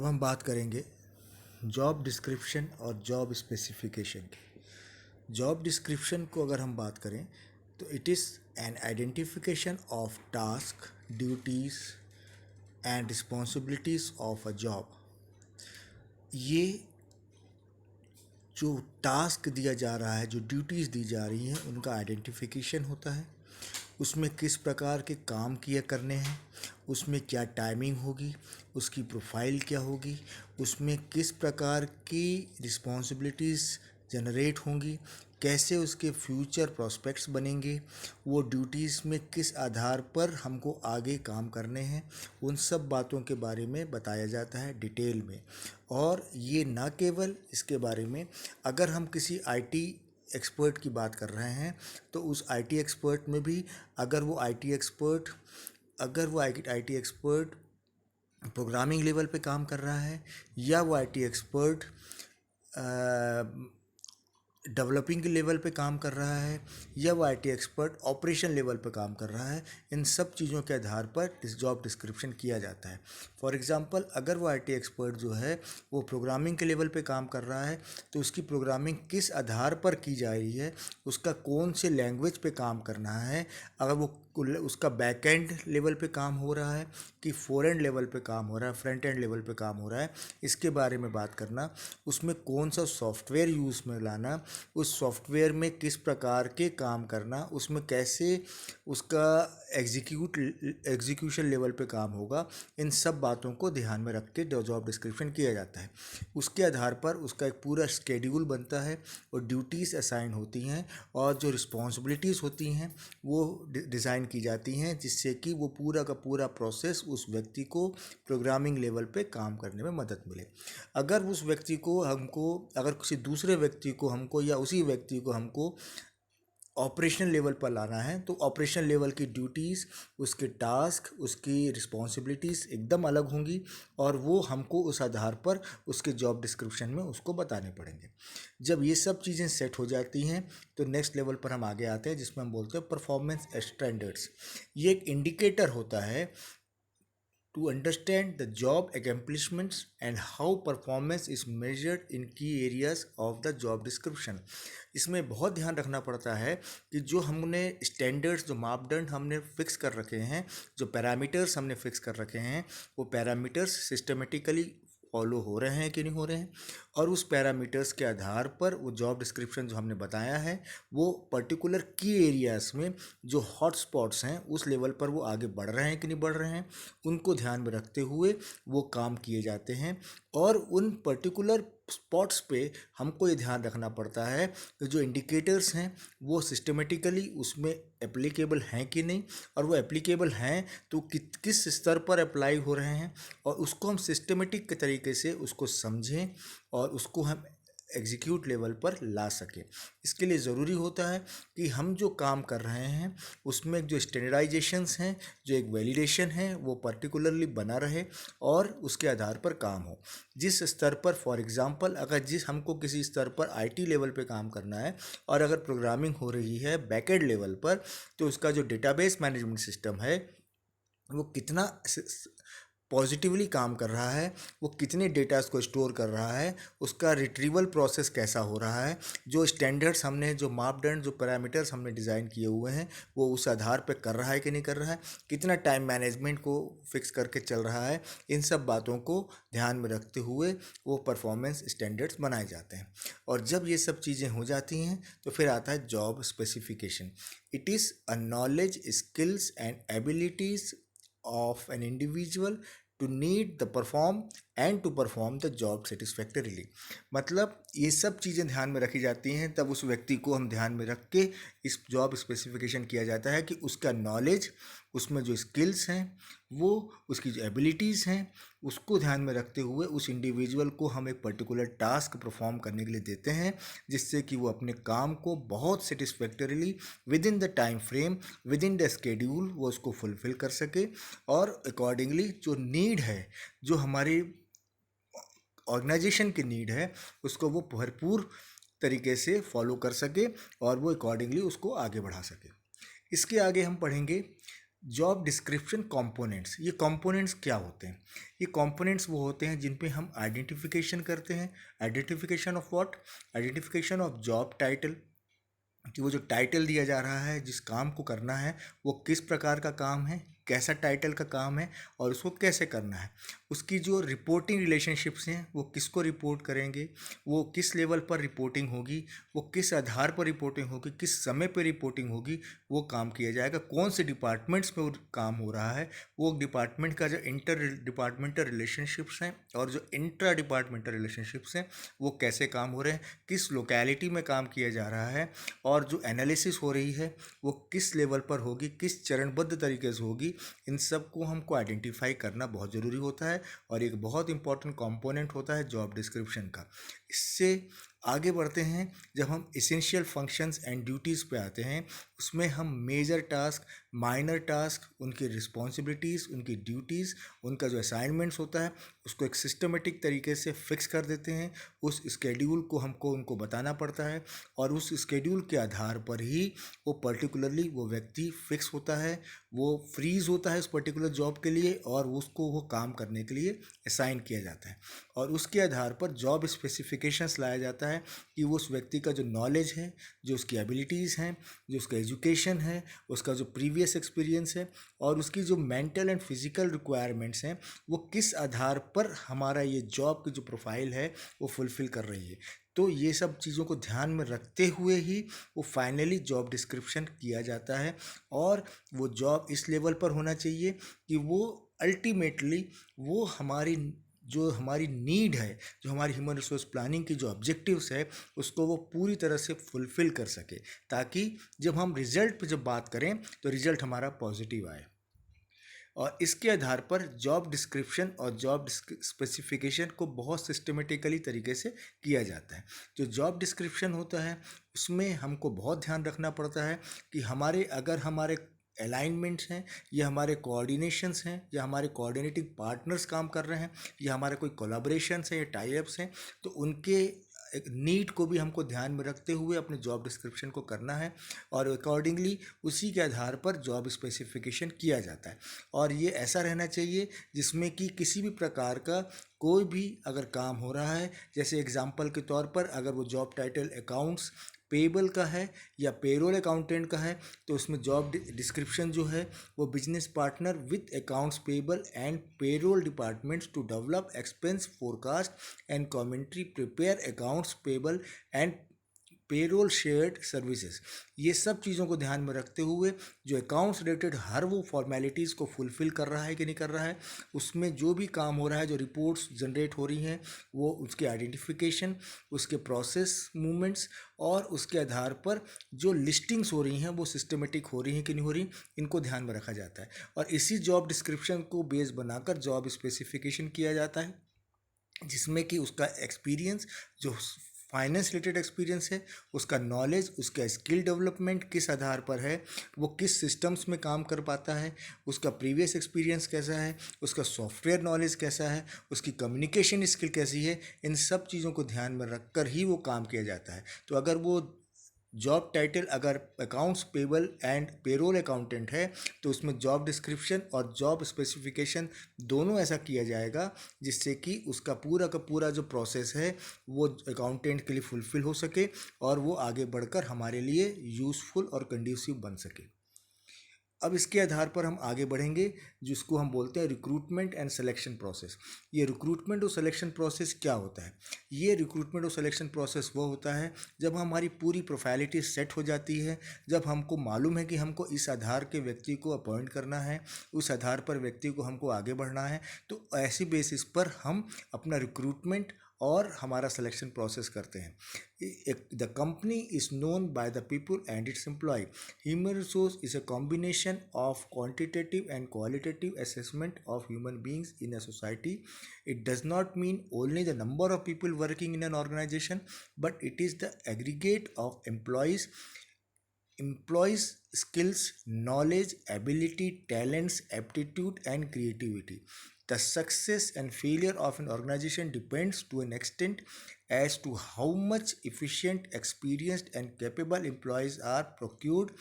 अब हम बात करेंगे जॉब डिस्क्रिप्शन और जॉब स्पेसिफिकेशन की। जॉब डिस्क्रिप्शन को अगर हम बात करें तो it is an identification of task, duties and responsibilities of a job. ये जो टास्क दिया जा रहा है, जो ड्यूटीज़ दी जा रही हैं, उनका आइडेंटिफिकेशन होता है। उसमें किस प्रकार के काम किए करने हैं, उसमें क्या टाइमिंग होगी, उसकी प्रोफाइल क्या होगी, उसमें किस प्रकार की रिस्पॉन्सिबिलिटीज़ जनरेट होंगी, कैसे उसके फ्यूचर प्रॉस्पेक्ट्स बनेंगे, वो ड्यूटीज़ में किस आधार पर हमको आगे काम करने हैं, उन सब बातों के बारे में बताया जाता है डिटेल में। और ये ना केवल इसके बारे में, अगर हम किसी आईटी एक्सपर्ट की बात कर रहे हैं तो उस आईटी एक्सपर्ट में भी अगर वो आईटी एक्सपर्ट प्रोग्रामिंग लेवल पे काम कर रहा है या वो आईटी एक्सपर्ट डेवलपिंग लेवल पे काम कर रहा है या वो आईटी एक्सपर्ट ऑपरेशन लेवल पे काम कर रहा है, इन सब चीज़ों के आधार पर इस जॉब डिस्क्रिप्शन किया जाता है। फॉर एग्जांपल, अगर वो आईटी एक्सपर्ट जो है वो प्रोग्रामिंग के लेवल पे काम कर रहा है तो उसकी प्रोग्रामिंग किस आधार पर की जा रही है, उसका कौन से लैंग्वेज पे काम करना है, अगर वो उसका बैक एंड लेवल पे काम हो रहा है कि फोर एंड लेवल पे काम हो रहा है, फ्रंट एंड लेवल पे काम हो रहा है, इसके बारे में बात करना। उसमें कौन सा सॉफ्टवेयर यूज़ में लाना, उस सॉफ्टवेयर में किस प्रकार के काम करना, उसमें कैसे उसका एग्जीक्यूशन लेवल पे काम होगा, इन सब बातों को ध्यान में रख के जॉब डिस्क्रिप्शन किया जाता है। उसके आधार पर उसका एक पूरा स्केड्यूल बनता है और ड्यूटीज़ असाइन होती हैं और जो रिस्पॉन्सिबिलिटीज़ होती हैं वो डिज़ाइन की जाती हैं, जिससे कि वो पूरा का पूरा प्रोसेस उस व्यक्ति को प्रोग्रामिंग लेवल पे काम करने में मदद मिले। अगर उस व्यक्ति को हमको, अगर किसी दूसरे व्यक्ति को हमको या उसी व्यक्ति को हमको ऑपरेशनल लेवल पर लाना है तो ऑपरेशनल लेवल की ड्यूटीज़, उसके टास्क, उसकी रिस्पॉन्सिबिलिटीज़ एकदम अलग होंगी और वो हमको उस आधार पर उसके जॉब डिस्क्रिप्शन में उसको बताने पड़ेंगे। जब ये सब चीज़ें सेट हो जाती हैं तो नेक्स्ट लेवल पर हम आगे आते हैं, जिसमें हम बोलते हैं परफॉर्मेंस स्टैंडर्ड्स। ये एक इंडिकेटर होता है to understand the job accomplishments and how performance is measured in key areas of the job description। इसमें बहुत ध्यान रखना पड़ता है कि जो हमने स्टैंडर्ड्स, जो मापदंड हमने फिक्स कर रखे हैं, जो पैरामीटर्स हमने फिक्स कर रखे हैं, वो पैरामीटर्स सिस्टमेटिकली फॉलो हो रहे हैं कि नहीं हो रहे हैं, और उस पैरामीटर्स के आधार पर वो जॉब डिस्क्रिप्शन जो हमने बताया है वो पर्टिकुलर की एरियाज़ में जो हॉट स्पॉट्स हैं उस लेवल पर वो आगे बढ़ रहे हैं कि नहीं बढ़ रहे हैं, उनको ध्यान में रखते हुए वो काम किए जाते हैं। और उन पर्टिकुलर स्पॉट्स पे हमको ये ध्यान रखना पड़ता है कि जो इंडिकेटर्स हैं वो सिस्टमेटिकली उसमें एप्लीकेबल हैं कि नहीं, और वो एप्लीकेबल हैं तो किस स्तर पर अप्लाई हो रहे हैं, और उसको हम सिस्टमेटिक के तरीके से उसको समझें और उसको हम एग्जीक्यूट लेवल पर ला सकें। इसके लिए ज़रूरी होता है कि हम जो काम कर रहे हैं उसमें जो स्टैंडर्डाइजेशंस हैं, जो एक वैलिडेशन है, वो पर्टिकुलरली बना रहे और उसके आधार पर काम हो। जिस स्तर पर, फॉर एग्जांपल, अगर हमको किसी स्तर पर आईटी लेवल पे काम करना है और अगर प्रोग्रामिंग हो रही है बैकएंड लेवल पर, तो उसका जो डेटाबेस मैनेजमेंट सिस्टम है वो कितना पॉजिटिवली काम कर रहा है, वो कितने डेटास को स्टोर कर रहा है, उसका रिट्रीवल प्रोसेस कैसा हो रहा है, जो स्टैंडर्ड्स हमने, जो मापदंड, जो पैरामीटर्स हमने डिज़ाइन किए हुए हैं वो उस आधार पर कर रहा है कि नहीं कर रहा है, कितना टाइम मैनेजमेंट को फिक्स करके चल रहा है, इन सब बातों को ध्यान में रखते हुए वो परफॉर्मेंस स्टैंडर्ड्स बनाए जाते हैं। और जब ये सब चीज़ें हो जाती हैं तो फिर आता है job specification. It is a knowledge, skills and abilities of an individual to need the perform and to perform the job satisfactorily। मतलब ये सब चीज़ें ध्यान में रखी जाती हैं, तब उस व्यक्ति को हम ध्यान में रख के इस जॉब स्पेसिफिकेशन किया जाता है कि उसका नॉलेज, उसमें जो स्किल्स हैं, वो उसकी जो एबिलिटीज़ हैं, उसको ध्यान में रखते हुए उस इंडिविजुअल को हम एक पर्टिकुलर टास्क परफॉर्म करने के लिए देते हैं, जिससे कि वो अपने काम को बहुत satisfactorily within the time frame, within the schedule वो उसको फुलफ़िल कर सके और अकॉर्डिंगली जो नीड है, जो हमारी ऑर्गेनाइजेशन की नीड है, उसको वो भरपूर तरीके से फॉलो कर सके और वो अकॉर्डिंगली उसको आगे बढ़ा सके। इसके आगे हम पढ़ेंगे जॉब डिस्क्रिप्शन कंपोनेंट्स, ये कंपोनेंट्स क्या होते हैं? ये कंपोनेंट्स वो होते हैं जिन पे हम आइडेंटिफिकेशन करते हैं। Identification of what? Identification of job title, कि वो जो टाइटल दिया जा रहा है, जिस काम को करना है, वो किस प्रकार का काम है, कैसा टाइटल का काम है और उसको कैसे करना है। उसकी जो रिपोर्टिंग रिलेशनशिप्स हैं, वो किसको रिपोर्ट करेंगे, वो किस लेवल पर रिपोर्टिंग होगी, वो किस आधार पर रिपोर्टिंग होगी, किस समय पर रिपोर्टिंग होगी, वो काम किया जाएगा। कौन से डिपार्टमेंट्स में वो काम हो रहा है, वो डिपार्टमेंट का जो इंटर डिपार्टमेंटल रिलेशनशिप्स हैं और जो इंट्रा डिपार्टमेंटल रिलेशनशिप्स हैं, वो कैसे काम हो रहे हैं, किस लोकेलिटी में काम किया जा रहा है, और जो एनालिसिस हो रही है वो किस लेवल पर होगी, किस चरणबद्ध तरीके से होगी। इन सब को हमको आइडेंटिफाई करना बहुत ज़रूरी होता है और एक बहुत इंपॉर्टेंट कंपोनेंट होता है जॉब डिस्क्रिप्शन का। इससे आगे बढ़ते हैं, जब हम इसेंशियल फंक्शंस एंड ड्यूटीज़ पे आते हैं, उसमें हम मेजर टास्क, माइनर टास्क, उनकी रिस्पॉन्सिबिलिटीज़, उनकी ड्यूटीज़, उनका जो असाइनमेंट्स होता है, उसको एक सिस्टमेटिक तरीके से फिक्स कर देते हैं। उस स्केड्यूल को हमको उनको बताना पड़ता है और उस स्केड्यूल के आधार पर ही वो पर्टिकुलरली वो व्यक्ति फिक्स होता है, वो फ्रीज होता है उस पर्टिकुलर जॉब के लिए और उसको वो काम करने के लिए असाइन किया जाता है। और उसके आधार पर जॉब स्पेसिफिकेशंस लाया जाता है कि वो उस व्यक्ति का जो नॉलेज है, जो उसकी एबिलिटीज़ हैं, जो उसका एजुकेशन है, उसका जो प्रीवियस एक्सपीरियंस है और उसकी जो मेंटल एंड फिजिकल रिक्वायरमेंट्स हैं, वो किस आधार पर हमारा ये जॉब की जो प्रोफाइल है वो फुलफ़िल कर रही है। तो ये सब चीज़ों को ध्यान में रखते हुए ही वो फाइनली जॉब डिस्क्रिप्शन किया जाता है और वो जॉब इस लेवल पर होना चाहिए कि वो अल्टीमेटली वो हमारी जो हमारी नीड है, जो हमारी ह्यूमन रिसोर्स प्लानिंग की जो ऑब्जेक्टिव्स है, उसको वो पूरी तरह से फुलफ़िल कर सके, ताकि जब हम रिज़ल्ट पे जब बात करें तो रिज़ल्ट हमारा पॉजिटिव आए। और इसके आधार पर जॉब डिस्क्रिप्शन और जॉब स्पेसिफिकेशन को बहुत सिस्टमेटिकली तरीके से किया जाता है। जो जॉब डिस्क्रिप्शन होता है उसमें हमको बहुत ध्यान रखना पड़ता है कि हमारे अलाइनमेंट्स हैं या हमारे कोऑर्डिनेशंस हैं या हमारे कोऑर्डिनेटिंग पार्टनर्स काम कर रहे हैं या हमारे कोई कोलाब्रेशंस हैं या टाई अप्स हैं, तो उनके एक नीड को भी हमको ध्यान में रखते हुए अपने जॉब डिस्क्रिप्शन को करना है और अकॉर्डिंगली उसी के आधार पर जॉब स्पेसिफिकेशन किया जाता है। और ये ऐसा रहना चाहिए जिसमें कि किसी भी प्रकार का कोई भी अगर काम हो रहा है, जैसे एग्जांपल के तौर पर अगर वो जॉब टाइटल अकाउंट्स पेबल का है या पेरोल अकाउंटेंट का है, तो उसमें जॉब डिस्क्रिप्शन जो है वो business partner with accounts payable and payroll departments to develop expense forecast and commentary, prepare accounts payable and payroll shared services. ये सब चीज़ों को ध्यान में रखते हुए जो अकाउंट्स रिलेटेड हर वो फॉर्मेलिटीज़ को फुलफ़िल कर रहा है कि नहीं कर रहा है, उसमें जो भी काम हो रहा है, जो रिपोर्ट्स जनरेट हो रही हैं, वो उसके आइडेंटिफिकेशन, उसके प्रोसेस मूवमेंट्स और उसके आधार पर जो लिस्टिंग्स हो रही हैं वो सिस्टमेटिक हो रही हैं कि नहीं हो रही, इनको ध्यान में रखा जाता है। और इसी जॉब डिस्क्रिप्शन को बेस बनाकर जॉब स्पेसिफिकेशन किया जाता है, जिसमें कि उसका एक्सपीरियंस, जो फाइनेंस रिलेटेड एक्सपीरियंस है, उसका नॉलेज, उसका स्किल डेवलपमेंट किस आधार पर है, वो किस सिस्टम्स में काम कर पाता है, उसका प्रीवियस एक्सपीरियंस कैसा है, उसका सॉफ्टवेयर नॉलेज कैसा है, उसकी कम्युनिकेशन स्किल कैसी है, इन सब चीज़ों को ध्यान में रख कर ही वो काम किया जाता है। तो अगर वो जॉब टाइटल अगर accounts payable and payroll accountant है, तो उसमें जॉब डिस्क्रिप्शन और जॉब स्पेसिफिकेशन दोनों ऐसा किया जाएगा जिससे कि उसका पूरा का पूरा जो प्रोसेस है वो अकाउंटेंट के लिए फुलफ़िल हो सके और वो आगे बढ़कर हमारे लिए यूज़फुल और कंड्यूसिव बन सके। अब इसके आधार पर हम आगे बढ़ेंगे, जिसको हम बोलते हैं रिक्रूटमेंट एंड सिलेक्शन प्रोसेस। ये रिक्रूटमेंट और सिलेक्शन प्रोसेस क्या होता है? ये रिक्रूटमेंट और सिलेक्शन प्रोसेस वो होता है जब हमारी पूरी प्रोफाइलिटी सेट हो जाती है, जब हमको मालूम है कि हमको इस आधार के व्यक्ति को अपॉइंट करना है, उस आधार पर व्यक्ति को हमको आगे बढ़ना है, तो ऐसी बेसिस पर हम अपना रिक्रूटमेंट और हमारा सिलेक्शन प्रोसेस करते हैं। The company is known by the people and its employee. Human resource is a combination of quantitative and qualitative assessment of human beings in a society. It does not mean only the number of people working in an organization, but it is the aggregate of employees skills, knowledge, ability, talents, aptitude and creativity. The success and failure of an organization depends to an extent as to how much efficient, experienced and capable employees are procured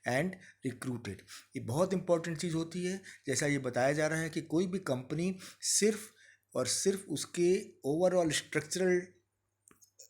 and recruited। ये बहुत important चीज़ होती है। जैसा ये बताया जा रहा है कि कोई भी कंपनी सिर्फ और सिर्फ उसके ओवरऑल स्ट्रक्चरल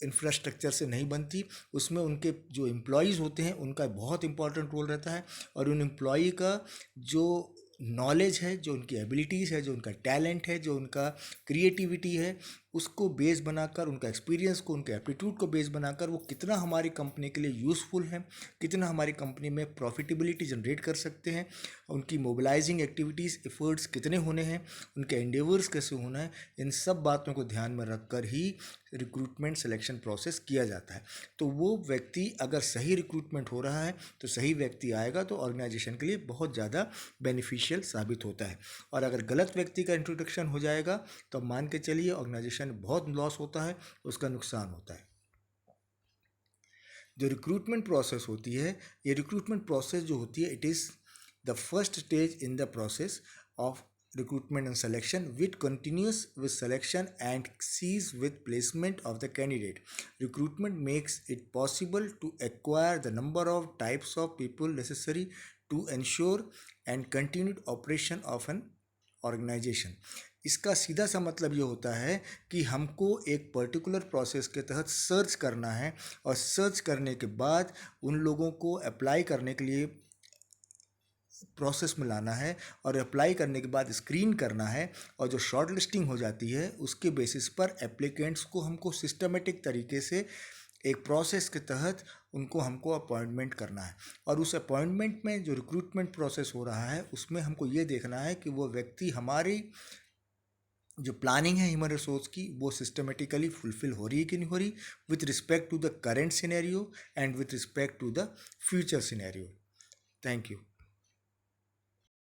इंफ्रास्ट्रक्चर से नहीं बनती, उसमें उनके जो एम्प्लॉयज़ होते हैं उनका बहुत इंपॉर्टेंट रोल रहता है। और उन एम्प्लॉई का जो नॉलेज है, जो उनकी एबिलिटीज़ है, जो उनका टैलेंट है, जो उनका क्रिएटिविटी है, उसको बेस बनाकर, उनका एक्सपीरियंस को, उनके एप्टीट्यूड को बेस बनाकर वो कितना हमारी कंपनी के लिए यूज़फुल है, कितना हमारी कंपनी में प्रॉफिटेबिलिटी जनरेट कर सकते हैं, उनकी मोबिलाइजिंग एक्टिविटीज़ एफर्ट्स कितने होने हैं, उनके एंडेवर्स कैसे होना है, इन सब बातों को ध्यान में रखकर ही रिक्रूटमेंट सिलेक्शन प्रोसेस किया जाता है। तो वो व्यक्ति अगर सही रिक्रूटमेंट हो रहा है तो सही व्यक्ति आएगा तो ऑर्गेनाइजेशन के लिए बहुत ज़्यादा बेनिफिशियल साबित होता है। और अगर गलत व्यक्ति का इंट्रोडक्शन हो जाएगा तो मान के चलिए ऑर्गेनाइजेशन बहुत लॉस होता है, उसका नुकसान होता है। जो रिक्रूटमेंट प्रोसेस होती है, ये रिक्रूटमेंट प्रोसेस जो होती है, it is the first stage in the process of recruitment and selection, which continues with selection and cease with placement of the candidate. Recruitment makes it possible to acquire the number of types of people necessary to ensure and continued operation of an organization. इसका सीधा सा मतलब ये होता है कि हमको एक पर्टिकुलर प्रोसेस के तहत सर्च करना है और सर्च करने के बाद उन लोगों को अप्लाई करने के लिए प्रोसेस में लाना है और अप्लाई करने के बाद स्क्रीन करना है, और जो शॉर्ट लिस्टिंग हो जाती है उसके बेसिस पर एप्लीकेंट्स को हमको सिस्टमेटिक तरीके से एक प्रोसेस के तहत हमको अपॉइंटमेंट करना है। और उस अपॉइंटमेंट में जो रिक्रूटमेंट प्रोसेस हो रहा है उसमें हमको ये देखना है कि वो व्यक्ति हमारी जो प्लानिंग है ह्यूमन रिसोर्स की वो सिस्टमेटिकली फुलफिल हो रही है कि नहीं हो रही, with respect to the current scenario and with respect to the future scenario. Thank you.